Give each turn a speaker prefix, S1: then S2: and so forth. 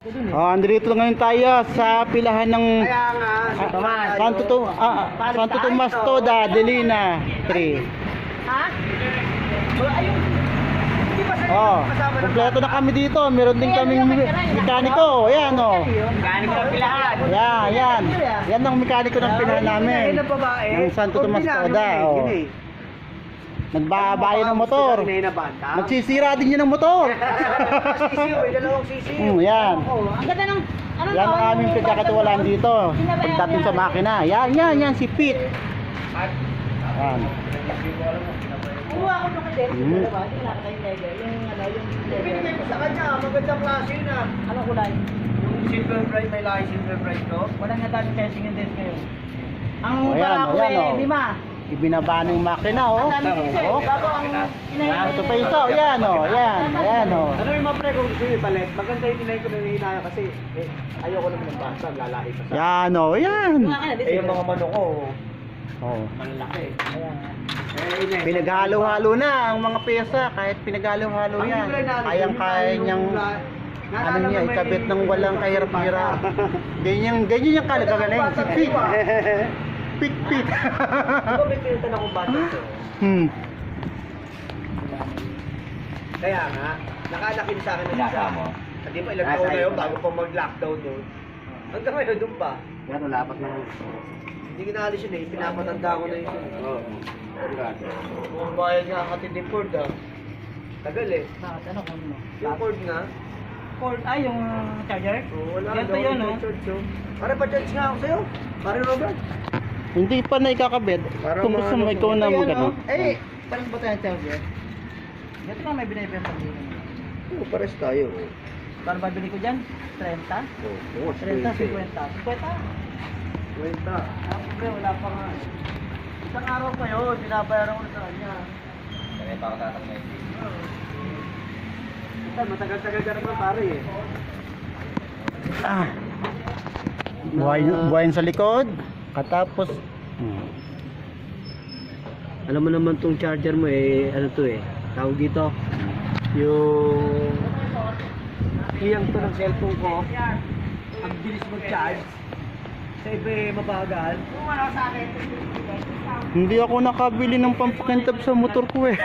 S1: Andito ngayon tayo sa pilahan ng Santo Tomas Toda, Delina 3.
S2: Ha?
S1: Kompleto na kami dito. Meron din kaming mekaniko. Ayan o.
S2: Mekaniko ng pilahan.
S1: Yan. Yan ang mekaniko ng pilahan namin. Ng Santo Tomas Toda. Nagbabayo ng motor. Magsisira din yun ng motor. Yan.
S2: Ang ganda ng
S1: Yan ang aming pagkakatiwalaan dito. Pagdating sa makina. Yan si Pete. Yan.
S2: Kuha ako ng kasi. Yung
S3: Binigay ko sa kanya, magandang klase yun ah.
S2: anong kulay?
S3: Yung silver bright, may lahi silver bright to.
S2: Walang natapos testing yung desk ngayon. Ang
S1: Ayan,
S2: barako
S1: ayan,
S2: lima.
S1: Ibinaba na yung makina
S2: Ang dami piso eh. Bago ang
S1: Ito pa isa. Yan o. Yan o.
S3: Ano yung mga pre kung gusto yung palit? Maganda yung tinay ko na hinahinayo kasi ayoko naman ng basa, lalahi pa sa.
S1: Yan o. Yan.
S3: Yung mga manok ko,
S2: Malaki. Ayan.
S1: Pinaghalo-halo na ang mga pyesa. Kahit pinaghalo-halo yan. Kayang-kaya niyang ikabit ng walang kahirap-hirap. Ganyan yung kalagaling. Si Pete. Pete.
S3: Diba may pinuntan akong bata to? Kaya nga, nakalakin sa akin ng isa. Hindi pa ilang taon na yun bago pa mag-lockdown doon. Hanggang ngayon doon pa.
S1: Yan, lapat na.
S3: Hindi kinaalis yun eh, pinapatanda ko na yun. Oo. Kung bayad nga katid ni Ford ah. Tagal eh.
S2: Bakit ano kung ano?
S3: Yung Ford nga.
S2: Cord, yung charger?
S3: Wala
S2: Ganito
S3: daw,
S2: yun,
S3: may
S2: no?
S3: charge, oh. Pare pa-charge nga ako sa'yo. Pare Robert.
S1: Hindi pa na ikakabit. Kung gusto mo ikaw na mag-ano.
S2: Paano ba tayo charger? Dito ka may binibenta dito.
S3: Oo, pares tayo.
S2: Paano ba bili ko dyan? 30?
S3: Oo,
S2: 30, 50. 50?
S3: Kwenta.
S2: Pre, wala pa nga. Isang araw pa yun, binabayaran ko na sa kanya.
S3: Kaya pa ako tatanggay. Matagal-tagal ka naman pare eh.
S1: Buhayin sa likod. Katapos.
S3: Alam mo naman tong charger mo eh, ano to eh, tawag dito, yung iyang to ng cellphone ko, ang bilis mag-charge, sa iba eh, mabagal.
S1: Hindi ako nakabili ng pampakintab sa motor ko eh.